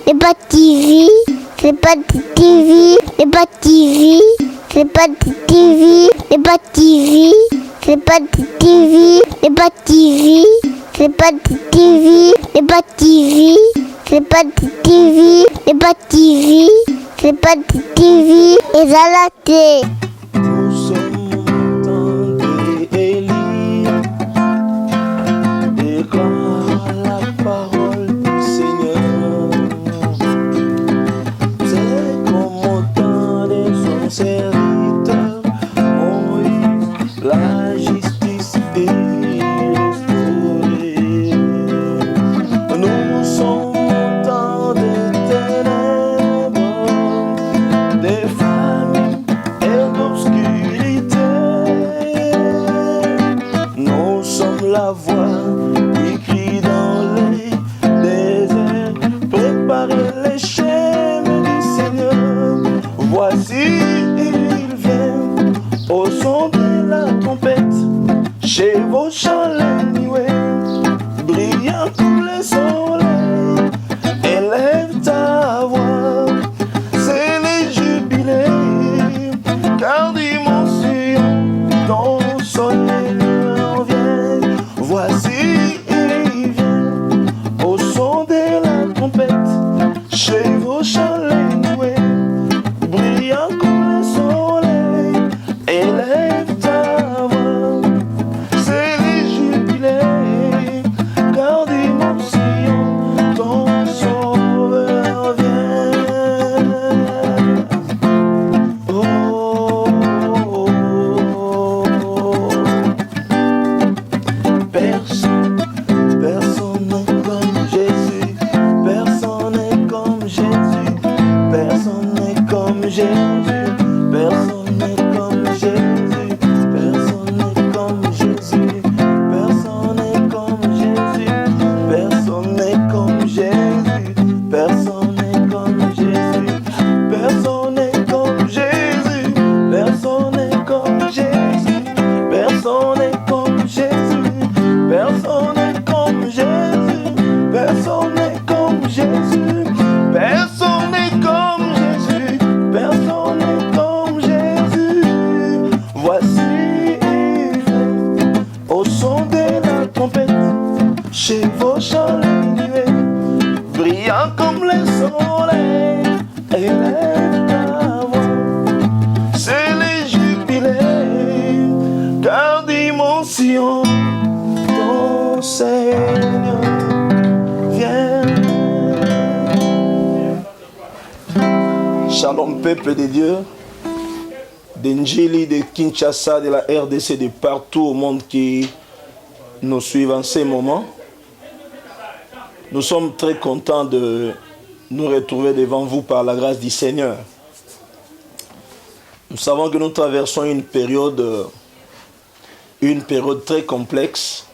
C'est pas TV, c'est pas TV, c'est pas TV, c'est pas TV, c'est pas TV, c'est pas TV, c'est pas TV, c'est pas TV, c'est pas TV, c'est pas TV, c'est pas TV, c'est pas TV, et ça la télé. Nous sommes tentés et lire, déclare la parole du Seigneur. C'est comme autant de son serviteur, Moïse, la justice est restaurée. Nous sommes autant de ténèbres, des familles et d'obscurité. Nous sommes la voix qui crie dans les déserts. Préparez les chemins du Seigneur. Voici, il vient au son de la trompette. Chez vos chants les nuées, brillant comme le soleil. Élève ta voix, c'est le jubilé, car dimension ton Seigneur vient. Voici, il vient au son de la trompette. Chez vos chants les nuées, brillant comme le soleil. Élève ta voix, c'est le jubilé, car dimension ton sauveur vient. Oh, oh, oh, oh. Personne n'est comme Jésus. Personne n'est comme Jésus. Personne n'est comme Jésus. Personne n'est comme Jésus. Personne n'est comme Jésus. Personne n'est comme Jésus. Personne n'est comme Jésus. Personne n'est comme Jésus. Personne n'est comme Jésus. Personne n'est comme Jésus. Personne n'est comme Jésus. Personne n'est comme Jésus. Personne n'est comme Jésus. Personne n'est comme Jésus. Personne n'est comme Jésus. Voici, il vient au son de la trompette. Chez vos chants les nuées, brillant comme le soleil. Élève ta voix, c'est le jubilé, car dimension ton Seigneur vient. Shalom peuple de Dieu, d'Njili, de Kinshasa, de la RDC, de partout au monde qui nous suivent en ces moments. Nous sommes très contents de nous retrouver devant vous par la grâce du Seigneur. Nous savons que nous traversons une période très complexe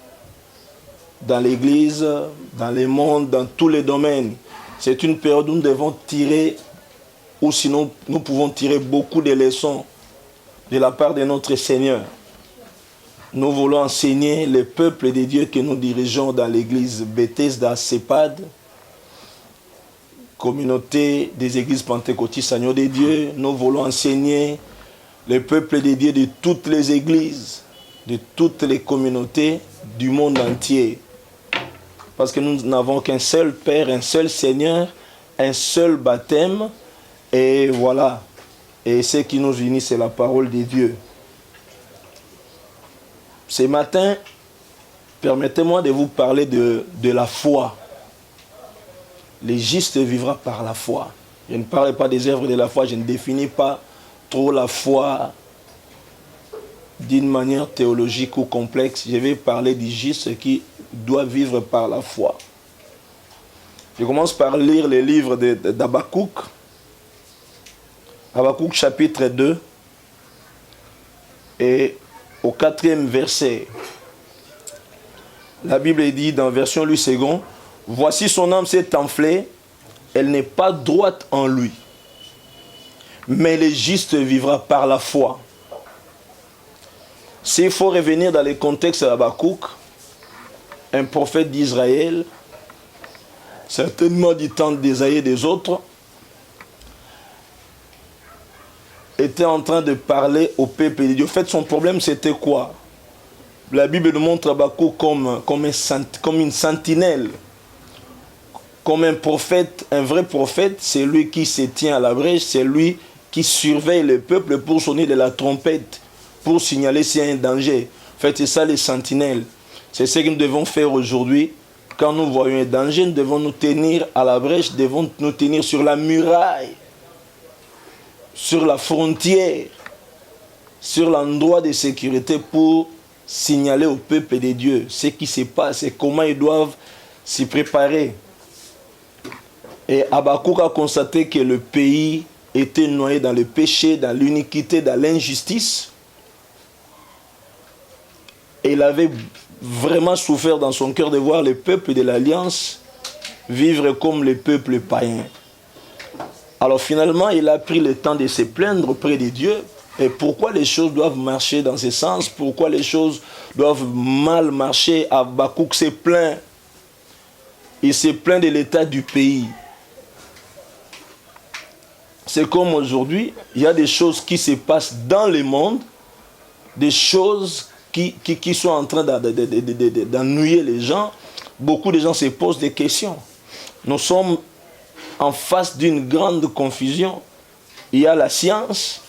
dans l'Église, dans le monde, dans tous les domaines. C'est une période où nous devons tirer, ou sinon nous pouvons tirer beaucoup de leçons de la part de notre Seigneur. Nous voulons enseigner le peuple de Dieu que nous dirigeons dans l'église Bethesda CEPAD, communauté des églises pentecôtistes Agneau de Dieu. Nous voulons enseigner le peuple de Dieu de toutes les églises, de toutes les communautés du monde entier. Parce que nous n'avons qu'un seul Père, un seul Seigneur, un seul baptême. Et voilà. Et ce qui nous unit, c'est la parole de Dieu. Ce matin, permettez-moi de vous parler de la foi. Le juste vivra par la foi. Je ne parle pas des œuvres de la foi, je ne définis pas trop la foi d'une manière théologique ou complexe. Je vais parler du juste qui doit vivre par la foi. Je commence par lire les livres d'Habakkuk. Habakkuk chapitre 2 et au 4e verset. La Bible dit dans version Louis II, « Voici son âme s'est enflée, elle n'est pas droite en lui, mais le juste vivra par la foi. » S'il faut revenir dans le contexte d'Habakkuk, un prophète d'Israël, certainement du temps d'Ésaïe et des autres, était en train de parler au peuple de Dieu. En fait, son problème, c'était quoi? La Bible nous montre Habakkuk comme une sentinelle, comme un prophète, un vrai prophète. C'est lui qui se tient à la brèche, c'est lui qui surveille le peuple pour sonner de la trompette, pour signaler s'il y a un danger. En fait, c'est ça les sentinelles. C'est ce que nous devons faire aujourd'hui. Quand nous voyons un danger, nous devons nous tenir à la brèche, nous devons nous tenir sur la muraille, sur la frontière, sur l'endroit de sécurité pour signaler au peuple de Dieu ce qui se passe et comment ils doivent s'y préparer. Et Habakkuk a constaté que le pays était noyé dans le péché, dans l'iniquité, dans l'injustice. Et il avait vraiment souffert dans son cœur de voir le peuple de l'Alliance vivre comme le peuple païen. Alors finalement, il a pris le temps de se plaindre auprès de Dieu. Et pourquoi les choses doivent marcher dans ce sens? Pourquoi les choses doivent mal marcher? Habakkuk s'est plaint. Il s'est plaint de l'état du pays. C'est comme aujourd'hui, il y a des choses qui se passent dans le monde, des choses qui sont en train d'ennuyer les gens. Beaucoup de gens se posent des questions. Nous sommes en face d'une grande confusion. Il y a la science,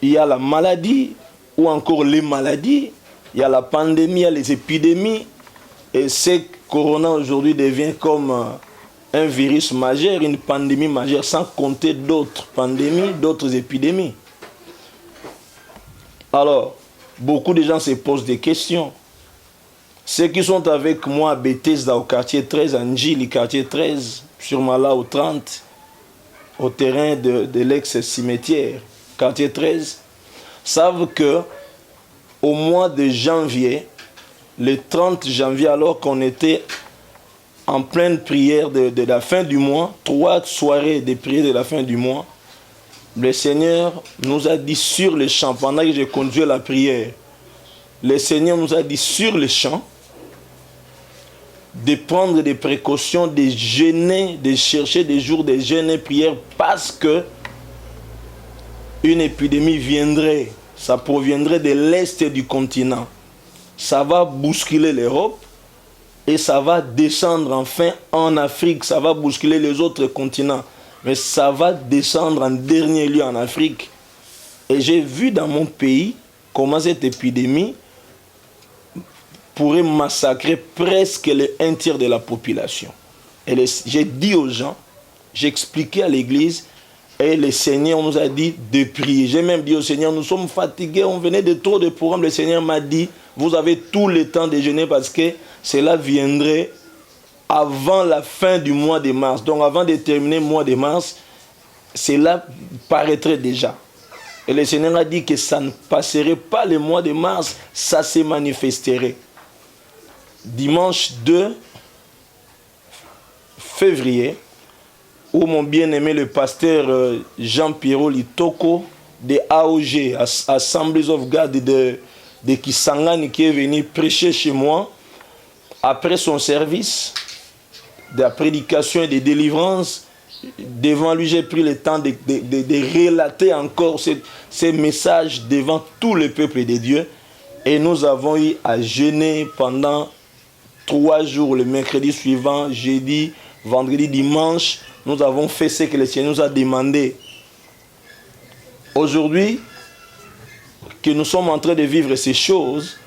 il y a la maladie, ou encore les maladies, il y a la pandémie, il y a les épidémies, et ce corona aujourd'hui devient comme un virus majeur, une pandémie majeure, sans compter d'autres pandémies, d'autres épidémies. Alors, beaucoup de gens se posent des questions. Ceux qui sont avec moi à Bethesda, au quartier 13, à Njili, quartier 13, sur Malao 30, au terrain de l'ex-cimetière, quartier 13, savent que au mois de janvier, le 30 janvier, alors qu'on était en pleine prière de la fin du mois, 3 soirées de prière de la fin du mois, le Seigneur nous a dit sur le champ, pendant que je conduisais la prière, le Seigneur nous a dit sur le champ de prendre des précautions, de jeûner, de chercher des jours de jeûne et prière parce que une épidémie viendrait, ça proviendrait de l'est du continent. Ça va bousculer l'Europe et ça va descendre enfin en Afrique, ça va bousculer les autres continents. Mais ça va descendre en dernier lieu en Afrique. Et j'ai vu dans mon pays comment cette épidémie pourrait massacrer presque un tiers de la population. Et j'ai dit aux gens, j'ai expliqué à l'église, et le Seigneur nous a dit de prier. J'ai même dit au Seigneur, nous sommes fatigués, on venait de trop de programmes. Le Seigneur m'a dit, vous avez tout le temps de jeûner parce que cela viendrait avant la fin du mois de mars. Donc avant de terminer le mois de mars, cela paraîtrait déjà. Et le Seigneur a dit que ça ne passerait pas le mois de mars, ça se manifesterait. Dimanche 2 février, où mon bien-aimé le pasteur Jean-Pierrot Litoko de AOG, Assemblies of God de Kisangani, qui est venu prêcher chez moi, après son service de la prédication et de délivrance, devant lui, j'ai pris le temps de relater encore ces messages devant tout le peuple de Dieu. Et nous avons eu à jeûner pendant 3 jours, le mercredi suivant, jeudi, vendredi, dimanche. Nous avons fait ce que le Seigneur nous a demandé. Aujourd'hui, que nous sommes en train de vivre ces choses,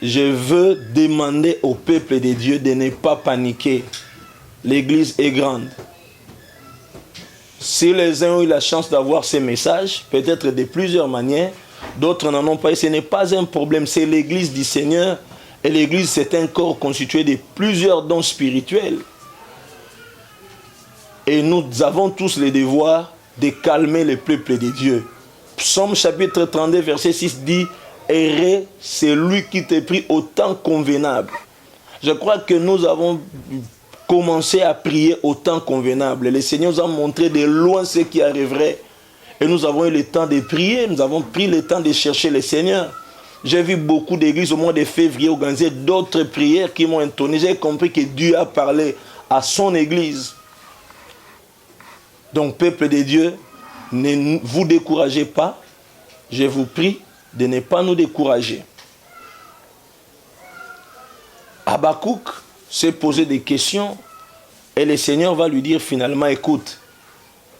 je veux demander au peuple de Dieu de ne pas paniquer. L'église est grande. Si les uns ont eu la chance d'avoir ces messages, peut-être de plusieurs manières, d'autres n'en ont pas, et ce n'est pas un problème, c'est l'église du Seigneur, et l'église c'est un corps constitué de plusieurs dons spirituels. Et nous avons tous le devoir de calmer le peuple de Dieu. Psaume chapitre 32, verset 6 dit, « Errez, c'est lui qui te prie au temps convenable. » Je crois que nous avons commencé à prier au temps convenable. Le Seigneur nous a montré de loin ce qui arriverait. Et nous avons eu le temps de prier, nous avons pris le temps de chercher le Seigneur. J'ai vu beaucoup d'églises au mois de février organiser d'autres prières qui m'ont étonné. J'ai compris que Dieu a parlé à son Église. Donc, peuple de Dieu, ne vous découragez pas. Je vous prie de ne pas nous décourager. Habakkuk s'est posé des questions et le Seigneur va lui dire finalement, écoute,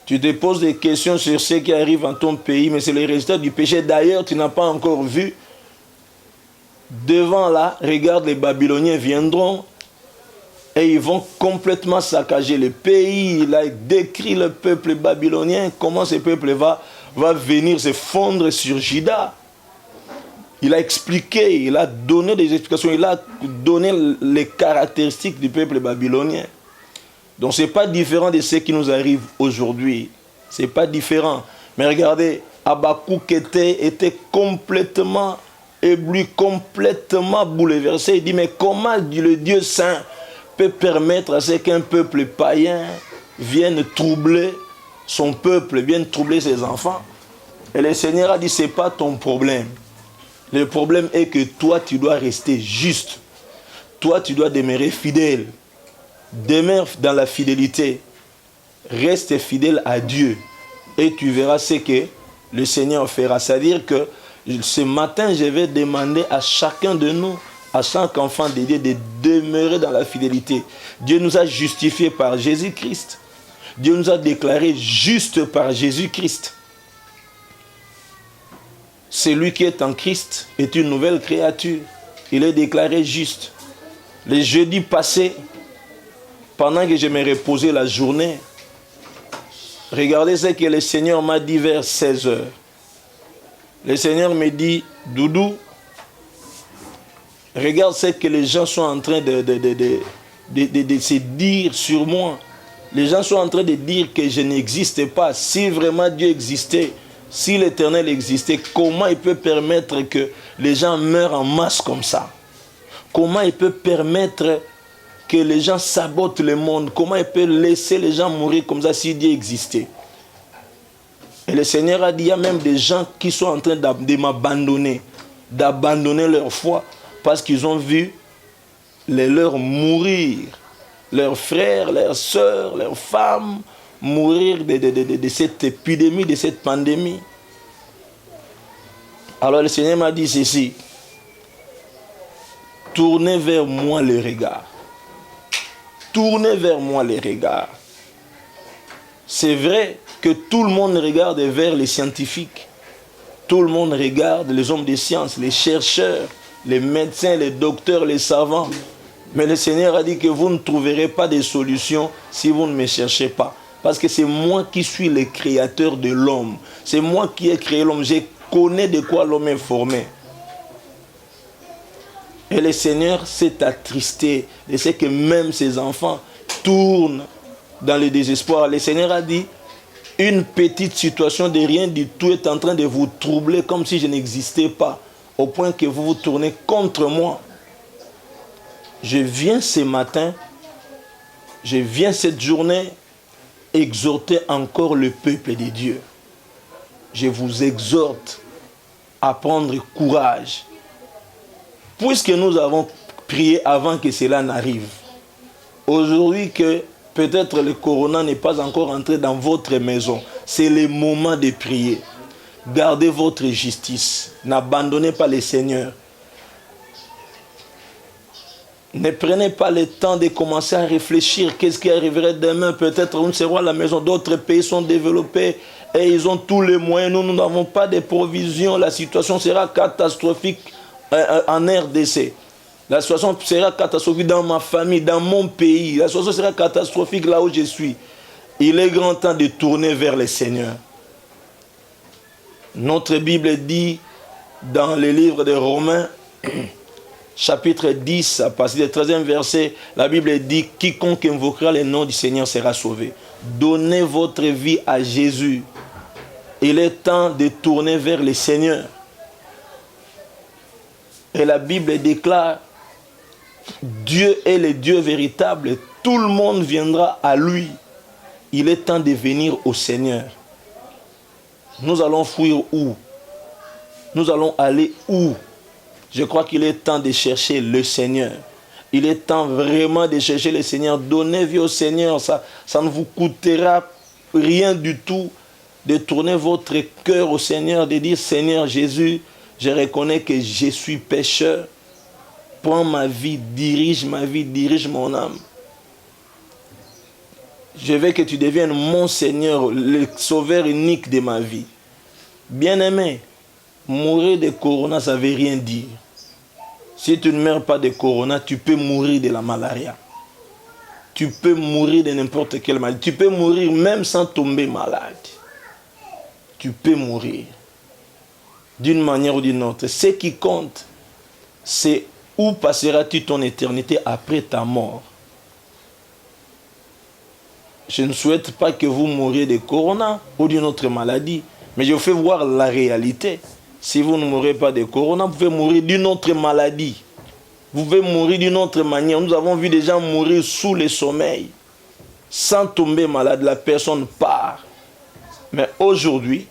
tu te poses des questions sur ce qui arrive en ton pays, mais c'est le résultat du péché. D'ailleurs, tu n'as pas encore vu. Devant là, regarde, les Babyloniens viendront et ils vont complètement saccager le pays. Il a décrit le peuple babylonien, comment ce peuple va venir se fondre sur Juda. Il a expliqué, il a donné des explications, il a donné les caractéristiques du peuple babylonien. Donc ce n'est pas différent de ce qui nous arrive aujourd'hui. Ce n'est pas différent. Mais regardez, Habakkuk était complètement ébloui, complètement bouleversé. Il dit, mais comment le Dieu saint peut permettre à ce qu'un peuple païen vienne troubler son peuple, vienne troubler ses enfants? Et le Seigneur a dit, ce n'est pas ton problème. Le problème est que toi, tu dois rester juste. Toi, tu dois demeurer fidèle. Demeure dans la fidélité. Reste fidèle à Dieu. Et tu verras ce que le Seigneur fera. C'est-à-dire que ce matin, je vais demander à chacun de nous, à chaque enfant de Dieu, de demeurer dans la fidélité. Dieu nous a justifiés par Jésus-Christ. Dieu nous a déclarés justes par Jésus-Christ. Celui qui est en Christ est une nouvelle créature. Il est déclaré juste. Le jeudi passé, pendant que je me reposais la journée, regardez ce que le Seigneur m'a dit vers 16 heures. Le Seigneur me dit, Doudou, regarde ce que les gens sont en train de se dire sur moi. Les gens sont en train de dire que je n'existe pas. Si vraiment Dieu existait, si l'Éternel existait, comment il peut permettre que les gens meurent en masse comme ça? Comment il peut permettre que les gens sabotent le monde? Comment il peut laisser les gens mourir comme ça si Dieu existait? Et le Seigneur a dit, il y a même des gens qui sont en train de m'abandonner, d'abandonner leur foi, parce qu'ils ont vu les leurs mourir, leurs frères, leurs sœurs, leurs femmes, mourir de cette épidémie, de cette pandémie. Alors le Seigneur m'a dit ceci, tournez vers moi les regards. Tournez vers moi les regards. C'est vrai que tout le monde regarde vers les scientifiques. Tout le monde regarde les hommes de science, les chercheurs, les médecins, les docteurs, les savants. Mais le Seigneur a dit que vous ne trouverez pas de solution si vous ne me cherchez pas. Parce que c'est moi qui suis le créateur de l'homme. C'est moi qui ai créé l'homme. Je connais de quoi l'homme est formé. Et le Seigneur s'est attristé de ce que même ses enfants tournent dans le désespoir. Le Seigneur a dit, une petite situation de rien du tout est en train de vous troubler comme si je n'existais pas, au point que vous vous tournez contre moi. Je viens ce matin, je viens cette journée exhorter encore le peuple de Dieu. Je vous exhorte à prendre courage. Puisque nous avons prié avant que cela n'arrive, aujourd'hui que peut-être le corona n'est pas encore entré dans votre maison, c'est le moment de prier. Gardez votre justice, n'abandonnez pas le Seigneur. Ne prenez pas le temps de commencer à réfléchir qu'est-ce qui arriverait demain. Peut-être nous serons à la maison, d'autres pays sont développés et ils ont tous les moyens. Nous n'avons pas de provisions. La situation sera catastrophique en RDC. La situation sera catastrophique dans ma famille, dans mon pays. La situation sera catastrophique là où je suis. Il est grand temps de tourner vers le Seigneur. Notre Bible dit dans le livre de Romains, chapitre 10, à partir du 13e verset, la Bible dit « Quiconque invoquera le nom du Seigneur sera sauvé ». Donnez votre vie à Jésus. Il est temps de tourner vers le Seigneur. Et la Bible déclare « Dieu est le Dieu véritable, tout le monde viendra à lui ». Il est temps de venir au Seigneur. Nous allons fuir où? Nous allons aller où? Je crois qu'il est temps de chercher le Seigneur. Il est temps vraiment de chercher le Seigneur. Donnez vie au Seigneur. Ça ne vous coûtera rien du tout de tourner votre cœur au Seigneur, de dire Seigneur Jésus, je reconnais que je suis pécheur. Prends ma vie, dirige mon âme. Je veux que tu deviennes mon Seigneur, le sauveur unique de ma vie. Bien-aimé, mourir de corona, ça ne veut rien dire. Si tu ne meurs pas de corona, tu peux mourir de la malaria. Tu peux mourir de n'importe quelle maladie. Tu peux mourir même sans tomber malade. Tu peux mourir d'une manière ou d'une autre. Ce qui compte, c'est où passeras-tu ton éternité après ta mort. Je ne souhaite pas que vous mouriez de corona ou d'une autre maladie, mais je vous fais voir la réalité. Si vous ne mourrez pas de corona, vous pouvez mourir d'une autre maladie. Vous pouvez mourir d'une autre manière. Nous avons vu des gens mourir sous le sommeil, sans tomber malade. La personne part. Mais aujourd'hui,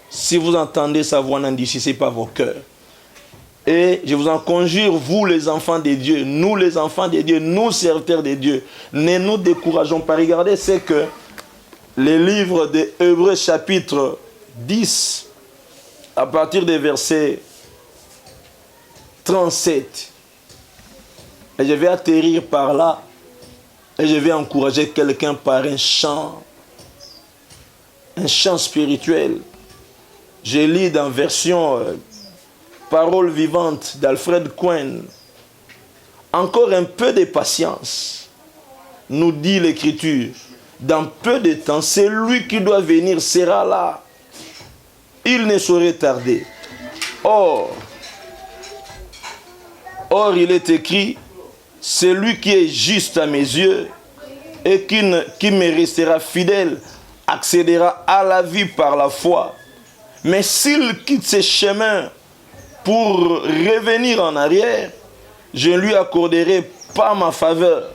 si vous entendez sa voix, n'endurcissez pas vos cœurs. Et je vous en conjure, vous les enfants de Dieu, nous les enfants de Dieu, nous serviteurs de Dieu, ne nous décourageons pas. Regardez, c'est que les livres de Hébreux chapitre 10, à partir des versets 37, et je vais atterrir par là, et je vais encourager quelqu'un par un chant spirituel. Je lis dans version Parole vivante d'Alfred Cohen. Encore un peu de patience, nous dit l'Écriture. Dans peu de temps, celui qui doit venir sera là. Il ne saurait tarder. Or, il est écrit, celui qui est juste à mes yeux et qui me restera fidèle accédera à la vie par la foi. Mais s'il quitte ses chemins pour revenir en arrière, je ne lui accorderai pas ma faveur.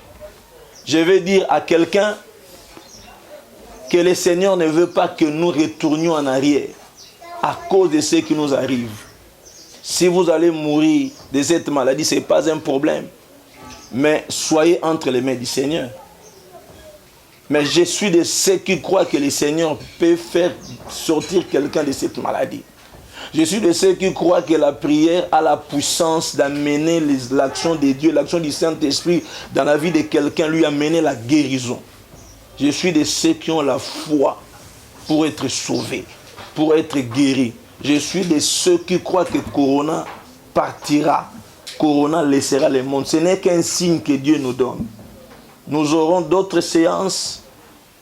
Je vais dire à quelqu'un que le Seigneur ne veut pas que nous retournions en arrière à cause de ce qui nous arrive. Si vous allez mourir de cette maladie, ce n'est pas un problème. Mais soyez entre les mains du Seigneur. Mais je suis de ceux qui croient que le Seigneur peut faire sortir quelqu'un de cette maladie. Je suis de ceux qui croient que la prière a la puissance d'amener l'action de Dieu, l'action du Saint-Esprit dans la vie de quelqu'un, lui amener la guérison. Je suis de ceux qui ont la foi pour être sauvés, pour être guéris. Je suis de ceux qui croient que Corona partira. Corona laissera le monde. Ce n'est qu'un signe que Dieu nous donne. Nous aurons d'autres séances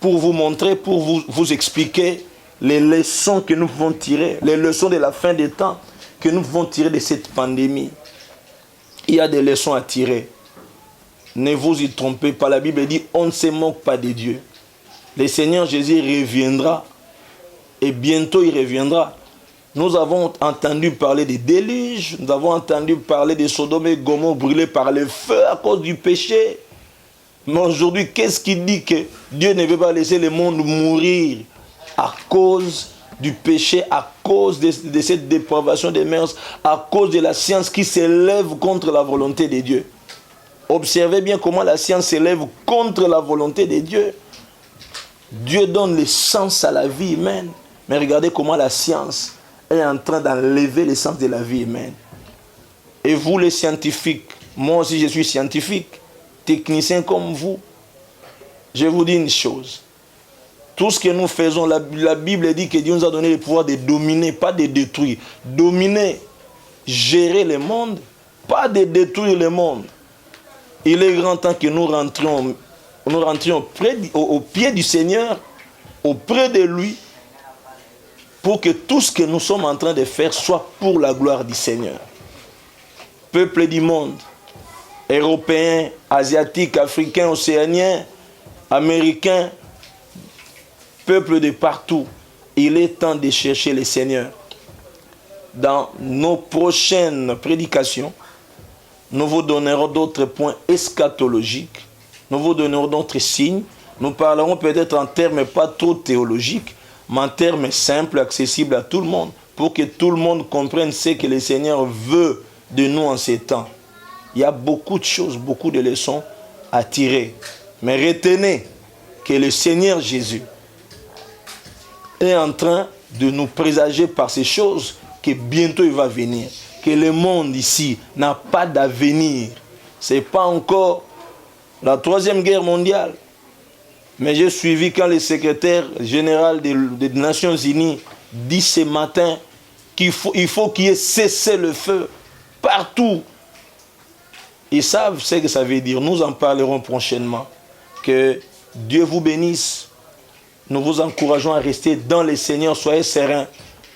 pour vous montrer, pour vous expliquer les leçons que nous pouvons tirer, les leçons de la fin des temps que nous pouvons tirer de cette pandémie. Il y a des leçons à tirer. Ne vous y trompez pas. La Bible dit, on ne se moque pas de Dieu. Le Seigneur Jésus reviendra et bientôt il reviendra. Nous avons entendu parler des déluges, nous avons entendu parler de Sodome et Gomorrhe brûlés par le feu à cause du péché. Mais aujourd'hui, qu'est-ce qui dit que Dieu ne veut pas laisser le monde mourir à cause du péché, à cause de cette dépravation des mœurs, à cause de la science qui s'élève contre la volonté de Dieu? Observez bien comment la science s'élève contre la volonté de Dieu. Dieu donne le sens à la vie humaine. Mais regardez comment la science est en train d'enlever le sens de la vie humaine. Et vous les scientifiques, moi aussi je suis scientifique, technicien comme vous, je vous dis une chose. Tout ce que nous faisons, la Bible dit que Dieu nous a donné le pouvoir de dominer, pas de détruire. Dominer, gérer le monde, pas de détruire le monde. Il est grand temps que nous rentrions au pied du Seigneur, auprès de lui, pour que tout ce que nous sommes en train de faire soit pour la gloire du Seigneur. Peuple du monde, Européens, Asiatiques, Africains, Océaniens, Américains, peuple de partout, il est temps de chercher le Seigneur. Dans nos prochaines prédications, nous vous donnerons d'autres points eschatologiques, nous vous donnerons d'autres signes, nous parlerons peut-être en termes pas trop théologiques, mais en termes simples, accessibles à tout le monde, pour que tout le monde comprenne ce que le Seigneur veut de nous en ces temps. Il y a beaucoup de choses, beaucoup de leçons à tirer. Mais retenez que le Seigneur Jésus est en train de nous présager par ces choses que bientôt il va venir. Que le monde ici n'a pas d'avenir. Ce n'est pas encore la 3e guerre mondiale. Mais j'ai suivi quand le secrétaire général des Nations Unies dit ce matin qu'il faut qu'il y ait cessé le feu partout. Ils savent ce que ça veut dire. Nous en parlerons prochainement. Que Dieu vous bénisse. Nous vous encourageons à rester dans le Seigneur. Soyez sereins.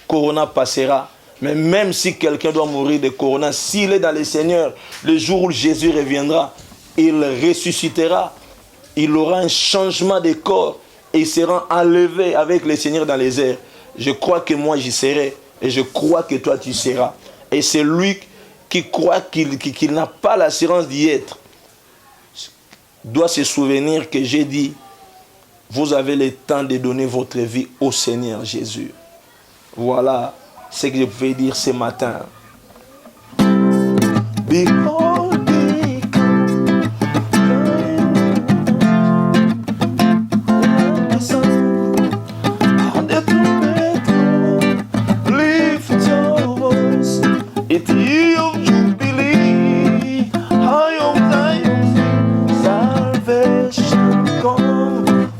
Corona passera. Mais même si quelqu'un doit mourir de Corona, s'il est dans le Seigneur, le jour où Jésus reviendra, il ressuscitera. Il aura un changement de corps et il sera enlevé avec le Seigneur dans les airs. Je crois que moi j'y serai et je crois que toi tu seras. Et c'est lui qui croit qu'il n'a pas l'assurance d'y être doit se souvenir que j'ai dit, vous avez le temps de donner votre vie au Seigneur Jésus. Voilà ce que je pouvais dire ce matin. Behold,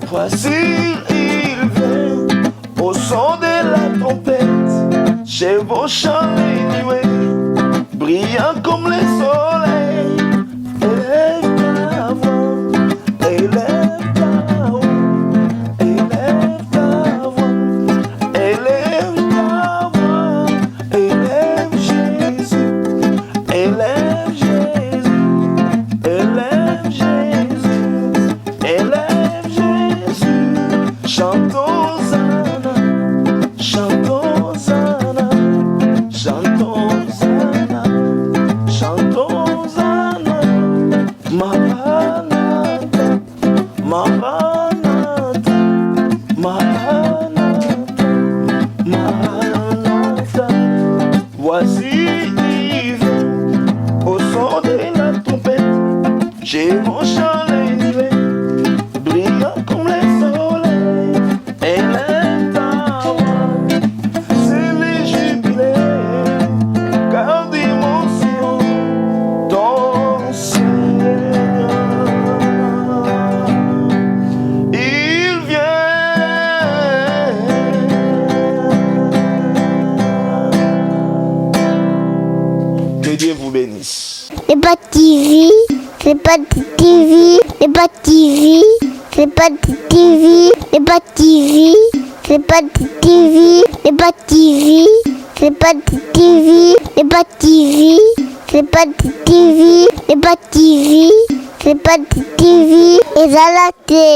voici il vient au son de la trompette, chevauchant les nuées, brillant comme le soleil. Élève ta voix, élève ta voix, élève ta voix, élève ta voix, élève Jésus, élève Jésus, élève Jésus, élève Jésus. Chantons Zana, chantons Zana, chantons Zana, chantons Zana, Maranatha, Maranatha, Maranatha, Maranatha. Voici il vient au son de la trompette, j'ai mon chant les nuées, brillant comme les soleils. Élève ta voix, c'est le jubilé, car d'émotion ton Seigneur, il vient. Que Dieu vous bénisse. C'est pas TV, c'est pas TV, c'est pas TV, c'est pas TV, c'est pas TV, c'est pas TV, c'est pas TV, c'est pas TV, c'est pas TV, c'est pas TV, c'est pas TV, c'est pas TV, et ça la télé.